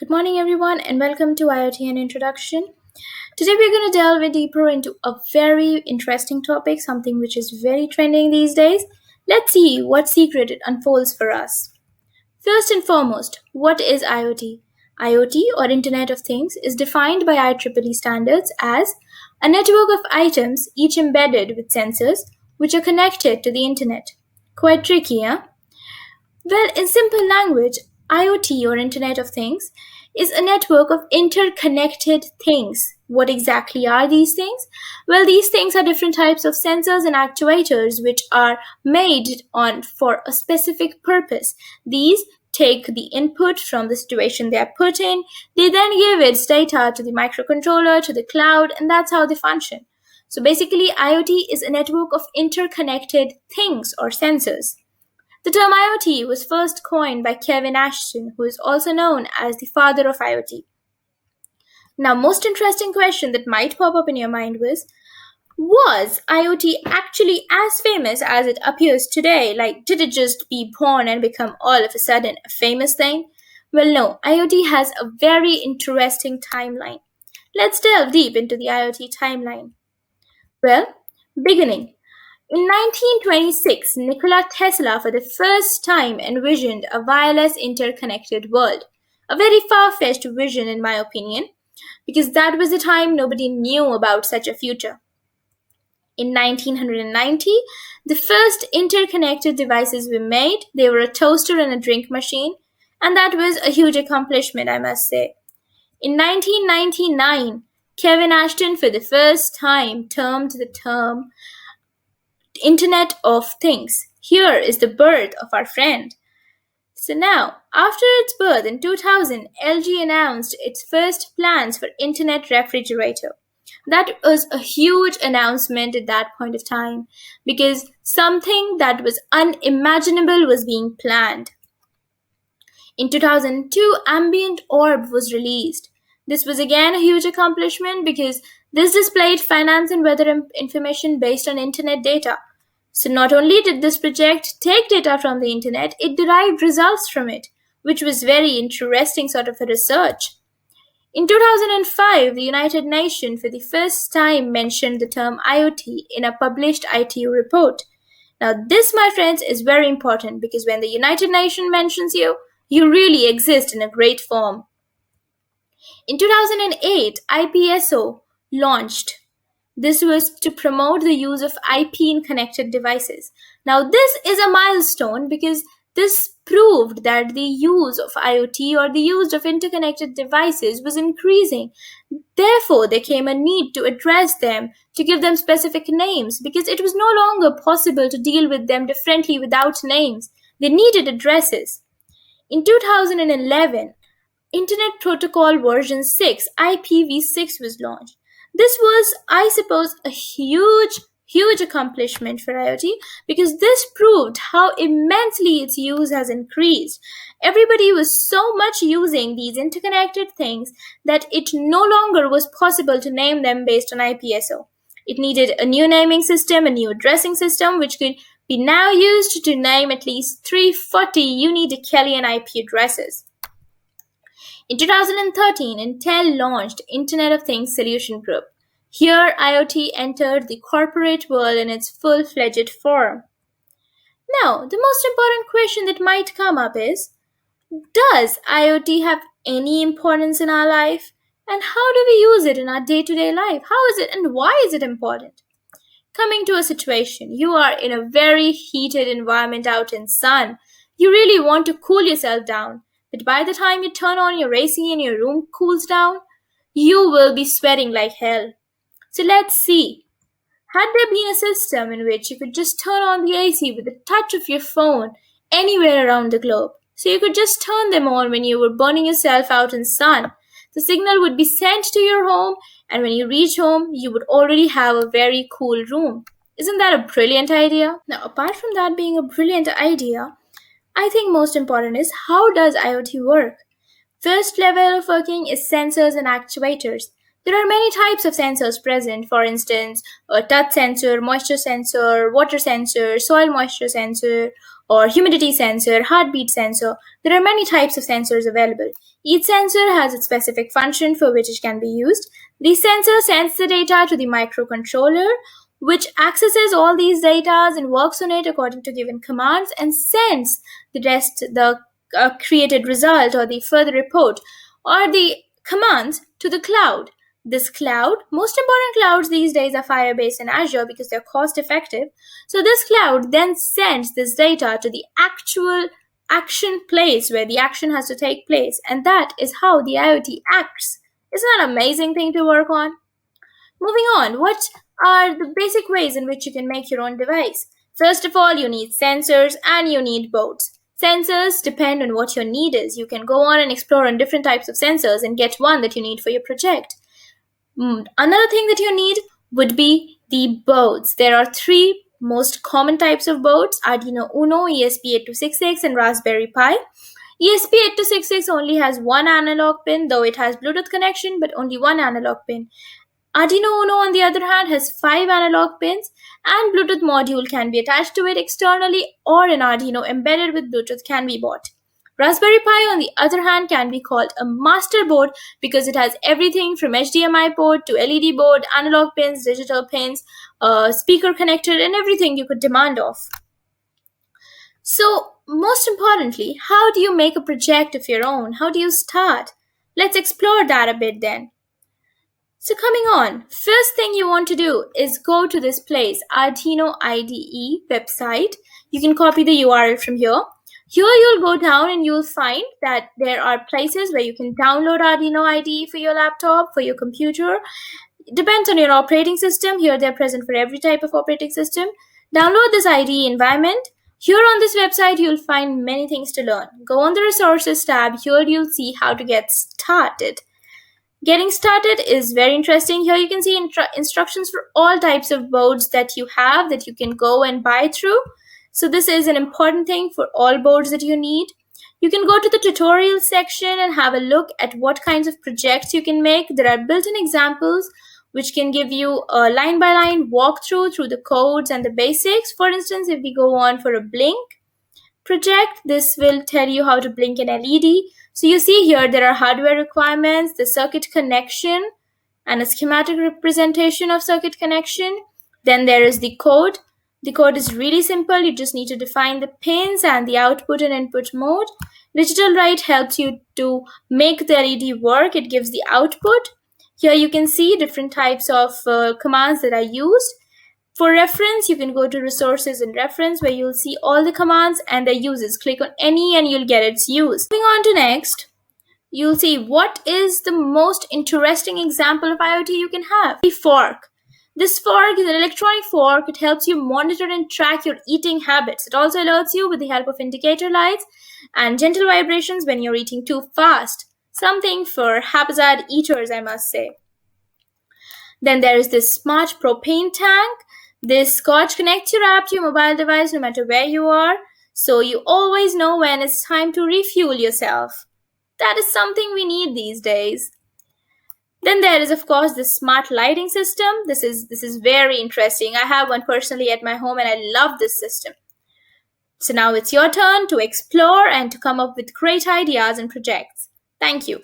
Good morning, everyone, and welcome to IoT and Introduction. Today, we're going to delve in deeper into a very interesting topic, something which is very trending these days. Let's see what secret it unfolds for us. First and foremost, what is IoT? IoT, or Internet of Things, is defined by IEEE standards as a network of items, each embedded with sensors, which are connected to the Internet. Quite tricky, huh? Well, in simple language, IoT or Internet of Things is a network of interconnected things. What exactly are these things? Well, these things are different types of sensors and actuators which are made on for a specific purpose. These take the input from the situation they are put in. They then give its data to the microcontroller, to the cloud, and that's how they function. So basically, IoT is a network of interconnected things or sensors. The term IoT was first coined by Kevin Ashton, who is also known as the father of IoT. Now, most interesting question that might pop up in your mind was IoT actually as famous as it appears today? Like, did it just be born and become all of a sudden a famous thing? Well, no, IoT has a very interesting timeline. Let's delve deep into the IoT timeline. Well, beginning. In 1926, Nikola Tesla for the first time envisioned a wireless interconnected world. A very far fetched vision, in my opinion, because that was the time nobody knew about such a future. In 1990, the first interconnected devices were made. They were a toaster and a drink machine, and that was a huge accomplishment, I must say. In 1999, Kevin Ashton for the first time termed the term Internet of Things. Here is the birth of our friend. So now, after its birth in 2000, LG announced its first plans for Internet refrigerator. That was a huge announcement at that point of time because something that was unimaginable was being planned. In 2002, Ambient Orb was released. This was again a huge accomplishment because this displayed finance and weather information based on internet data. So not only did this project take data from the internet, it derived results from it, which was very interesting sort of a research. In 2005, the United Nations for the first time mentioned the term IoT in a published ITU report. Now, this, my friends, is very important because when the United Nations mentions you, you really exist in a great form. In 2008, IPSO launched. This was to promote the use of IP in connected devices. Now, this is a milestone because this proved that the use of IoT or the use of interconnected devices was increasing. Therefore, there came a need to address them, to give them specific names, because it was no longer possible to deal with them differently without names. They needed addresses. In 2011, Internet Protocol version 6, IPv6, was launched. This was, I suppose, a huge accomplishment for IoT because this proved how immensely its use has increased. Everybody was so much using these interconnected things that it no longer was possible to name them based on IPSO. It needed a new naming system, a new addressing system, which could be now used to name at least 340 unique Kellyan IP addresses. In 2013, Intel launched Internet of Things Solution Group. Here, IoT entered the corporate world in its full-fledged form. Now, the most important question that might come up is, does IoT have any importance in our life? And how do we use it in our day-to-day life? How is it and why is it important? Coming to a situation, you are in a very heated environment out in sun. You really want to cool yourself down. But by the time you turn on your AC and your room cools down, you will be sweating like hell. So let's see. Had there been a system in which you could just turn on the AC with the touch of your phone anywhere around the globe, so you could just turn them on when you were burning yourself out in sun, the signal would be sent to your home, and when you reach home, you would already have a very cool room. Isn't that a brilliant idea? Now, apart from that being a brilliant idea, I think most important is how does IoT work? First level of working is sensors and actuators. There are many types of sensors present, for instance, a touch sensor, moisture sensor, water sensor, soil moisture sensor, or humidity sensor, heartbeat sensor. There are many types of sensors available. Each sensor has its specific function for which it can be used. The sensor sends the data to the microcontroller, which accesses all these data and works on it according to given commands and sends the created result or the further report or the commands to the cloud. This cloud, most important clouds these days are Firebase and Azure because they're cost effective. So this cloud then sends this data to the actual action place where the action has to take place. And that is how the IoT acts. Isn't that an amazing thing to work on? Moving on, what are the basic ways in which you can make your own device? First of all, you need sensors and you need boards. Sensors depend on what your need is. You can go on and explore on different types of sensors and get one that you need for your project. Another thing that you need would be the boards. There are three most common types of boards: Arduino Uno, ESP8266, and Raspberry Pi. ESP8266 only has one analog pin, though it has Bluetooth connection, but only one analog pin. Arduino Uno, on the other hand, has 5 analog pins and Bluetooth module can be attached to it externally, or an Arduino embedded with Bluetooth can be bought. Raspberry Pi, on the other hand, can be called a master board because it has everything from HDMI port to LED board, analog pins, digital pins, speaker connector, and everything you could demand of. So, most importantly, how do you make a project of your own? How do you start? Let's explore that a bit then. So coming on, first thing you want to do is go to this place, Arduino IDE website. You can copy the URL from here. Here you'll go down and you'll find that there are places where you can download Arduino IDE for your laptop, for your computer. It depends on your operating system. Here they're present for every type of operating system. Download this IDE environment. Here on this website, you'll find many things to learn. Go on the resources tab. Here you'll see how to get started. Getting started is very interesting. Here you can see instructions for all types of boards that you have that you can go and buy through. So this is an important thing for all boards that you need. You can go to the tutorial section and have a look at what kinds of projects you can make. There are built-in examples which can give you a line-by-line walkthrough through the codes and the basics. For instance, if we go on for a blink project, this will tell you how to blink an LED. So you see here there are hardware requirements, the circuit connection, and a schematic representation of circuit connection. Then there is the code. The code is really simple. You just need to define the pins and the output and input mode. Digital write helps you to make the LED work. It gives the output. Here you can see different types of commands that are used. For reference, you can go to resources and reference where you'll see all the commands and their uses. Click on any and you'll get its use. Moving on to next, you'll see what is the most interesting example of IoT you can have. The fork. This fork is an electronic fork. It helps you monitor and track your eating habits. It also alerts you with the help of indicator lights and gentle vibrations when you're eating too fast. Something for haphazard eaters, I must say. Then there is this smart propane tank. This scotch connects your app to your mobile device no matter where you are, so you always know when it's time to refuel yourself. That is something we need these days. Then there is, of course, the smart lighting system. This is very interesting. I have one personally at my home and I love this system. So now it's your turn to explore and to come up with great ideas and projects. Thank you.